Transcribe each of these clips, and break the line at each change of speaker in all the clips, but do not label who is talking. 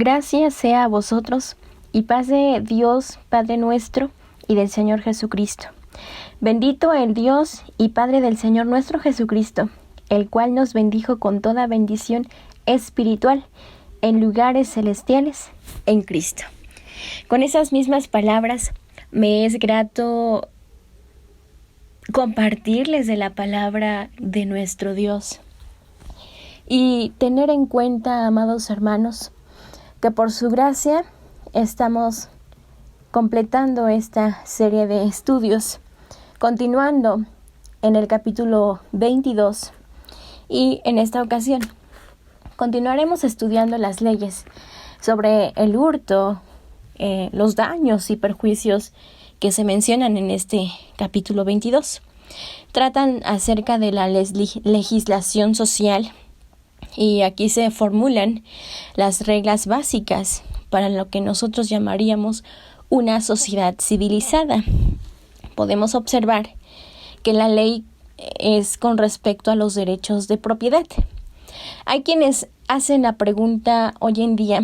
Gracias sea a vosotros y paz de Dios, Padre nuestro, y del Señor Jesucristo. Bendito el Dios y Padre del Señor nuestro Jesucristo, el cual nos bendijo con toda bendición espiritual en lugares celestiales en Cristo. Con esas mismas palabras, me es grato compartirles de la palabra de nuestro Dios y tener en cuenta, amados hermanos, que por su gracia estamos completando esta serie de estudios, continuando en el capítulo 22, y en esta ocasión continuaremos estudiando las leyes sobre el hurto, los daños y perjuicios que se mencionan en este capítulo 22. Tratan acerca de la legislación social, y aquí se formulan las reglas básicas para lo que nosotros llamaríamos una sociedad civilizada. Podemos observar que la ley es con respecto a los derechos de propiedad. Hay quienes hacen la pregunta hoy en día,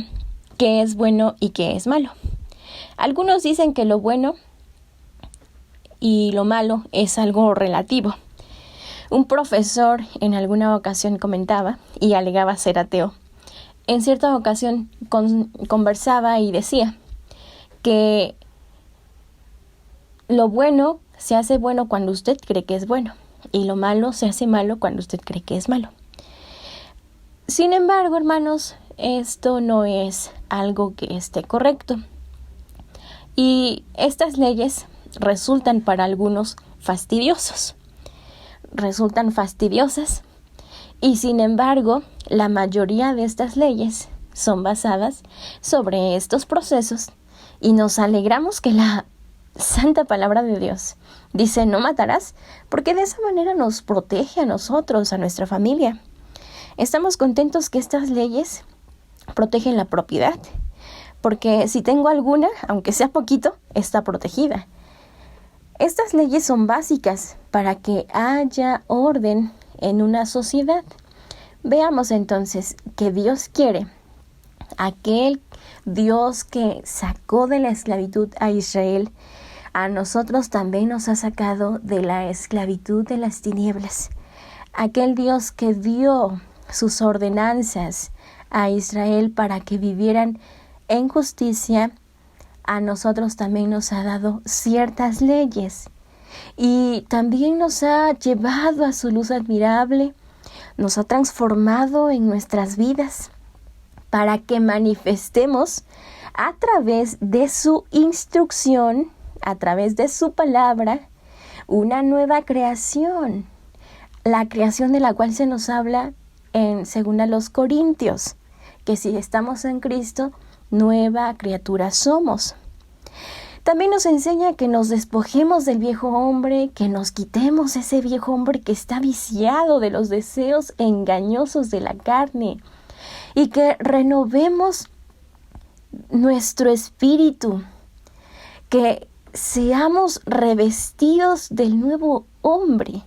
¿qué es bueno y qué es malo? Algunos dicen que lo bueno y lo malo es algo relativo. Un profesor en alguna ocasión comentaba y alegaba ser ateo. En cierta ocasión conversaba y decía que lo bueno se hace bueno cuando usted cree que es bueno, y lo malo se hace malo cuando usted cree que es malo. Sin embargo, hermanos, esto no es algo que esté correcto. Y estas leyes resultan para algunos fastidiosas, y sin embargo, la mayoría de estas leyes son basadas sobre estos procesos, y nos alegramos que la santa palabra de Dios dice no matarás, porque de esa manera nos protege a nosotros, a nuestra familia. Estamos contentos que estas leyes protegen la propiedad, porque si tengo alguna, aunque sea poquito, está protegida. Estas leyes son básicas para que haya orden en una sociedad. Veamos entonces que Dios quiere, aquel Dios que sacó de la esclavitud a Israel, a nosotros también nos ha sacado de la esclavitud de las tinieblas. Aquel Dios que dio sus ordenanzas a Israel para que vivieran en justicia, a nosotros también nos ha dado ciertas leyes y también nos ha llevado a su luz admirable, nos ha transformado en nuestras vidas para que manifestemos a través de su instrucción, a través de su palabra, una nueva creación, la creación de la cual se nos habla en 2 Corintios, que si estamos en Cristo, nueva criatura somos. También nos enseña que nos despojemos del viejo hombre, que nos quitemos ese viejo hombre que está viciado de los deseos engañosos de la carne, y que renovemos nuestro espíritu, que seamos revestidos del nuevo hombre.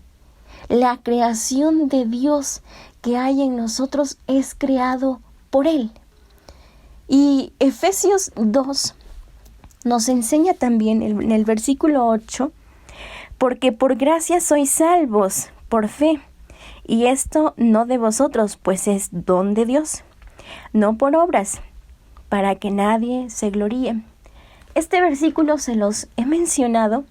La creación de Dios que hay en nosotros es creado por Él. Y Efesios 2 nos enseña también en el versículo 8, porque por gracia sois salvos por fe, y esto no de vosotros, pues es don de Dios, no por obras, para que nadie se gloríe. Este versículo se los he mencionado.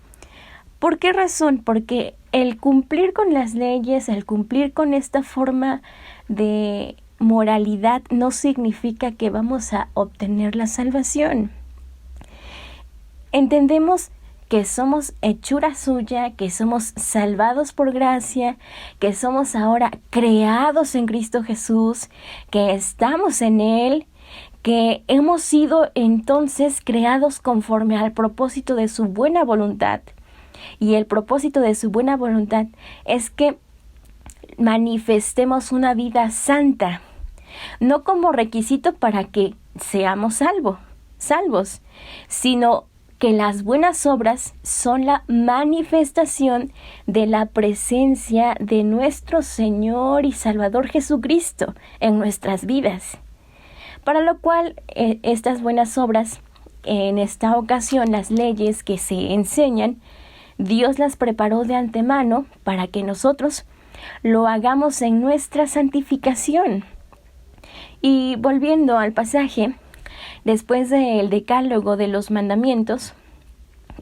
¿Por qué razón? Porque el cumplir con las leyes, el cumplir con esta forma de moralidad no significa que vamos a obtener la salvación. Entendemos que somos hechura suya, que somos salvados por gracia, que somos ahora creados en Cristo Jesús, que estamos en Él, que hemos sido entonces creados conforme al propósito de su buena voluntad. Y el propósito de su buena voluntad es que manifestemos una vida santa, no como requisito para que seamos salvos, sino que las buenas obras son la manifestación de la presencia de nuestro Señor y Salvador Jesucristo en nuestras vidas. para lo cual estas buenas obras, en esta ocasión las leyes que se enseñan, Dios las preparó de antemano para que nosotros lo hagamos en nuestra santificación. Y volviendo al pasaje, después del decálogo de los mandamientos,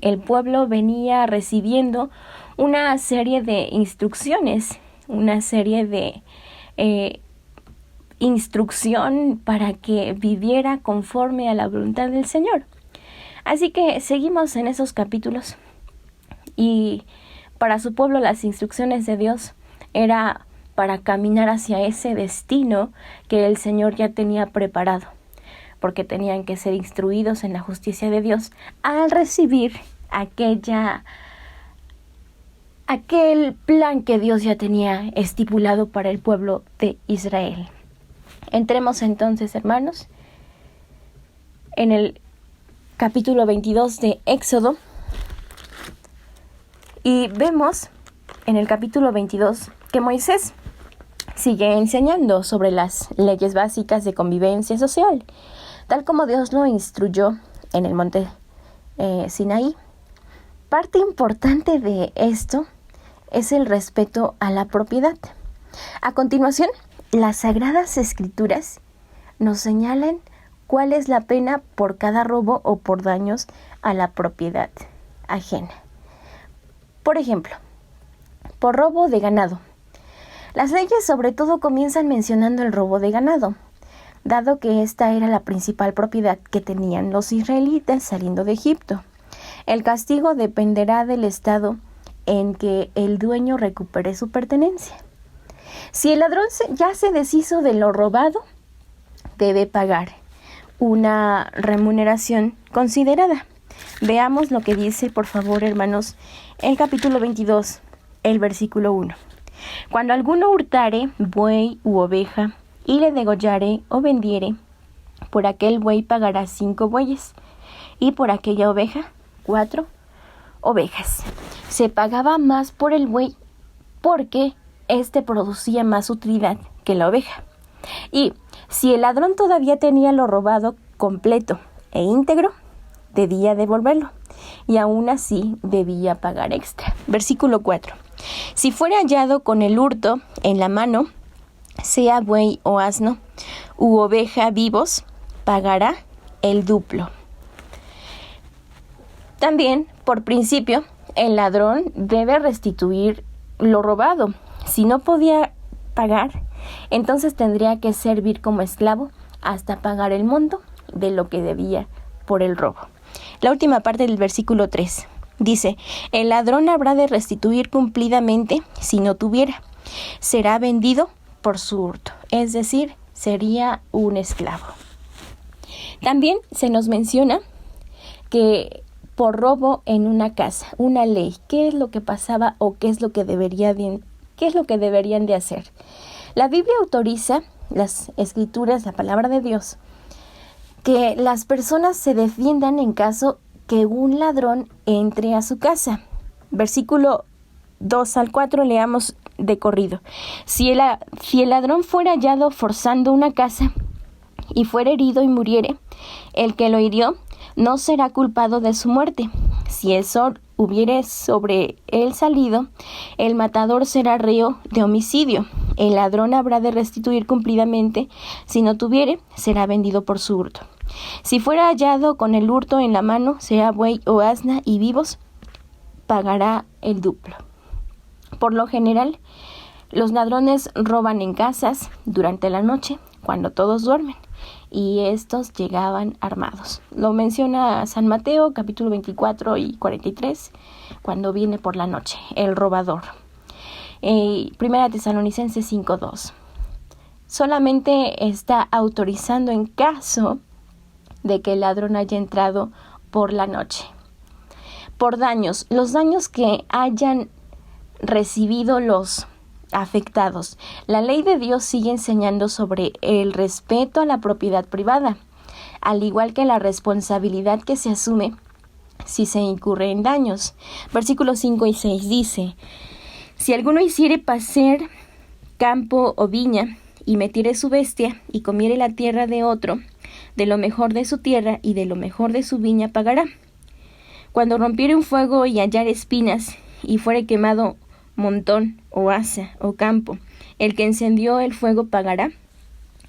el pueblo venía recibiendo una serie de instrucciones, una serie de instrucción para que viviera conforme a la voluntad del Señor. Así que seguimos en esos capítulos, y para su pueblo las instrucciones de Dios era para caminar hacia ese destino que el Señor ya tenía preparado, porque tenían que ser instruidos en la justicia de Dios al recibir aquel plan que Dios ya tenía estipulado para el pueblo de Israel. Entremos entonces, hermanos, en el capítulo 22 de Éxodo, y vemos en el capítulo 22 que Moisés sigue enseñando sobre las leyes básicas de convivencia social, tal como Dios lo instruyó en el monte Sinaí. Parte importante de esto es el respeto a la propiedad. A continuación, las Sagradas Escrituras nos señalan cuál es la pena por cada robo o por daños a la propiedad ajena. Por ejemplo, por robo de ganado. Las leyes sobre todo comienzan mencionando el robo de ganado, dado que esta era la principal propiedad que tenían los israelitas saliendo de Egipto. El castigo dependerá del estado en que el dueño recupere su pertenencia. Si el ladrón ya se deshizo de lo robado, debe pagar una remuneración considerada. Veamos lo que dice, por favor, hermanos, el capítulo 22, el versículo 1. Cuando alguno hurtare buey u oveja, y le degollare o vendiere, por aquel buey pagará 5 bueyes, y por aquella oveja 4 ovejas. Se pagaba más por el buey porque éste producía más utilidad que la oveja. Y si el ladrón todavía tenía lo robado completo e íntegro, debía devolverlo, y aún así debía pagar extra. Versículo 4. Si fuera hallado con el hurto en la mano, sea buey o asno, u oveja vivos, pagará el duplo. También, por principio, el ladrón debe restituir lo robado. Si no podía pagar, entonces tendría que servir como esclavo hasta pagar el monto de lo que debía por el robo. La última parte del versículo 3 dice: el ladrón habrá de restituir cumplidamente si no tuviera. Será vendido por su hurto, es decir, sería un esclavo. También se nos menciona que por robo en una casa, una ley, ¿qué es lo que pasaba o qué es lo que deberían de hacer? La Biblia autoriza, las Escrituras, la palabra de Dios, que las personas se defiendan en caso que un ladrón entre a su casa. Versículo 2 al 4, leamos de corrido. Si el ladrón fuera hallado forzando una casa y fuera herido y muriere, el que lo hirió no será culpado de su muerte. Si el sol hubiere sobre él salido, el matador será reo de homicidio. El ladrón habrá de restituir cumplidamente. Si no tuviere, será vendido por su hurto. Si fuera hallado con el hurto en la mano, sea buey o asna y vivos, pagará el duplo. Por lo general, los ladrones roban en casas durante la noche, cuando todos duermen, y estos llegaban armados. Lo menciona San Mateo, capítulo 24 y 43, cuando viene por la noche, el robador. Primera Tesalonicenses 5:2. Solamente está autorizando en caso de que el ladrón haya entrado por la noche. Por daños, los daños que hayan recibido los afectados. La ley de Dios sigue enseñando sobre el respeto a la propiedad privada, al igual que la responsabilidad que se asume si se incurre en daños. Versículos 5 y 6 dice: si alguno hiciere pacer campo o viña, y metiere su bestia, y comiere la tierra de otro, de lo mejor de su tierra y de lo mejor de su viña pagará. Cuando rompiere un fuego y hallar espinas, y fuere quemado montón, o haza, o campo, el que encendió el fuego pagará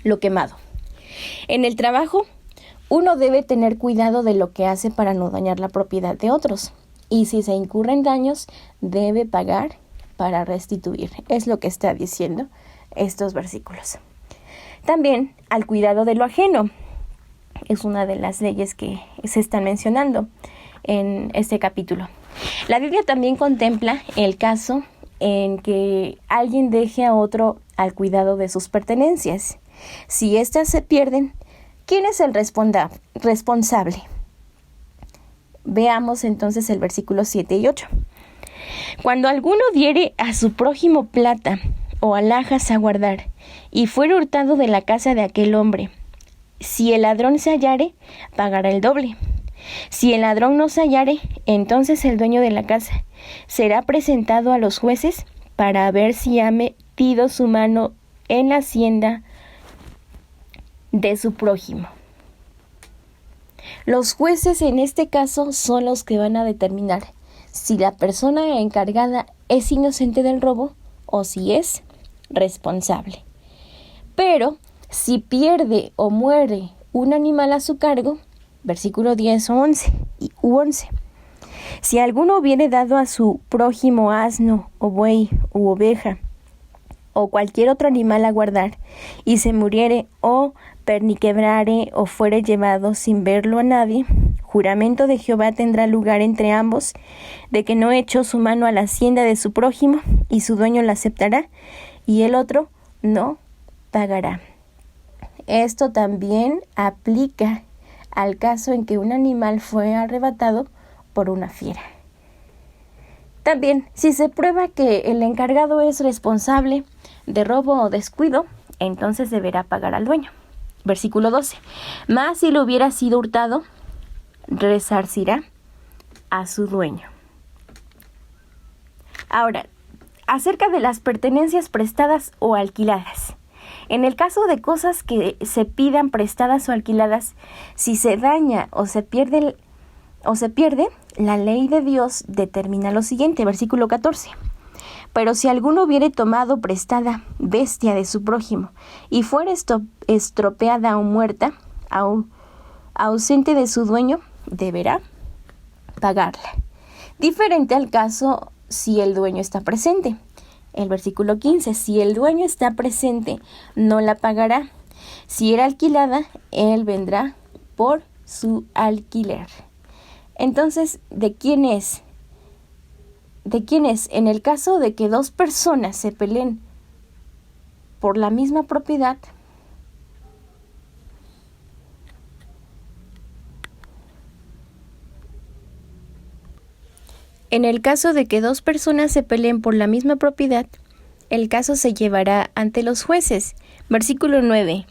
lo quemado. En el trabajo, uno debe tener cuidado de lo que hace para no dañar la propiedad de otros. Y si se incurren daños, debe pagar para restituir. Es lo que está diciendo estos versículos. También al cuidado de lo ajeno. Es una de las leyes que se están mencionando en este capítulo. La Biblia también contempla el caso en que alguien deje a otro al cuidado de sus pertenencias. Si éstas se pierden, ¿quién es el responsable? Veamos entonces el versículo 7 y 8. Cuando alguno diere a su prójimo plata o alhajas a guardar, y fuere hurtado de la casa de aquel hombre, si el ladrón se hallare, pagará el doble. Si el ladrón no se hallare, entonces el dueño de la casa será presentado a los jueces para ver si ha metido su mano en la hacienda de su prójimo. Los jueces en este caso son los que van a determinar si la persona encargada es inocente del robo o si es responsable. Pero si pierde o muere un animal a su cargo, versículo 10 o 11, si alguno hubiere dado a su prójimo asno o buey u oveja o cualquier otro animal a guardar, y se muriere o perniquebrare o fuere llevado sin verlo a nadie, juramento de Jehová tendrá lugar entre ambos, de que no echó su mano a la hacienda de su prójimo, y su dueño la aceptará, y el otro no pagará. Esto también aplica al caso en que un animal fue arrebatado por una fiera. También, si se prueba que el encargado es responsable de robo o descuido, entonces deberá pagar al dueño. Versículo 12. Mas si lo hubiera sido hurtado, resarcirá a su dueño. Ahora, acerca de las pertenencias prestadas o alquiladas. En el caso de cosas que se pidan prestadas o alquiladas, si se daña o se pierde, la ley de Dios determina lo siguiente, versículo 14. Pero si alguno hubiere tomado prestada bestia de su prójimo y fuere estropeada o muerta, ausente de su dueño, deberá pagarla. Diferente al caso si el dueño está presente. El versículo 15, si el dueño está presente, no la pagará. Si era alquilada, él vendrá por su alquiler. Entonces, ¿de quién es? ¿De quién es? En el caso de que dos personas se peleen por la misma propiedad, el caso se llevará ante los jueces. Versículo 9.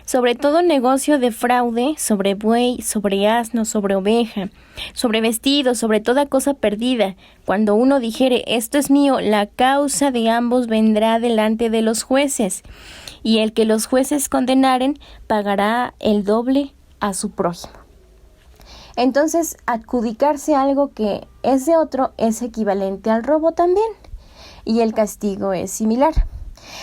Sobre todo negocio de fraude, sobre buey, sobre asno, sobre oveja, sobre vestido, sobre toda cosa perdida. Cuando uno dijere, esto es mío, la causa de ambos vendrá delante de los jueces. Y el que los jueces condenaren, pagará el doble a su prójimo. Entonces, adjudicarse algo que es de otro es equivalente al robo también. Y el castigo es similar.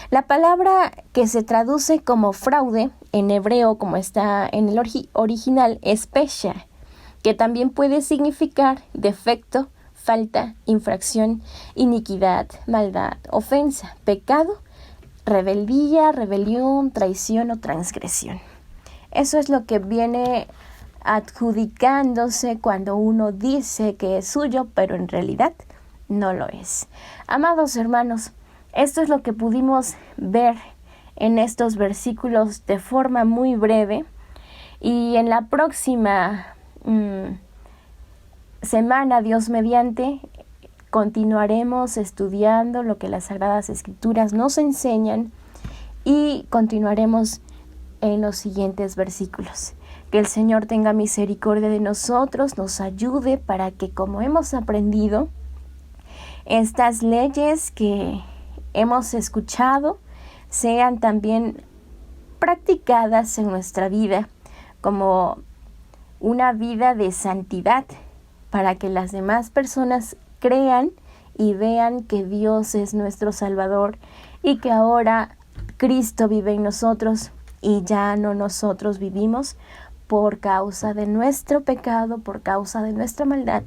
La palabra que se traduce como fraude en hebreo, como está en el original, es pesha, que también puede significar defecto, falta, infracción, iniquidad, maldad, ofensa, pecado, rebeldía, rebelión, traición o transgresión. Eso es lo que viene adjudicándose cuando uno dice que es suyo, pero en realidad no lo es. Amados hermanos, esto es lo que pudimos ver en estos versículos de forma muy breve, y en la próxima semana, Dios mediante, continuaremos estudiando lo que las Sagradas Escrituras nos enseñan y continuaremos en los siguientes versículos. Que el Señor tenga misericordia de nosotros, nos ayude para que, como hemos aprendido, estas leyes que hemos escuchado sean también practicadas en nuestra vida como una vida de santidad, para que las demás personas crean y vean que Dios es nuestro Salvador y que ahora Cristo vive en nosotros y ya no nosotros vivimos por causa de nuestro pecado, por causa de nuestra maldad,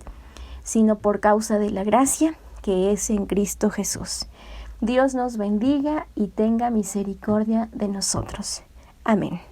sino por causa de la gracia que es en Cristo Jesús. Dios nos bendiga y tenga misericordia de nosotros. Amén.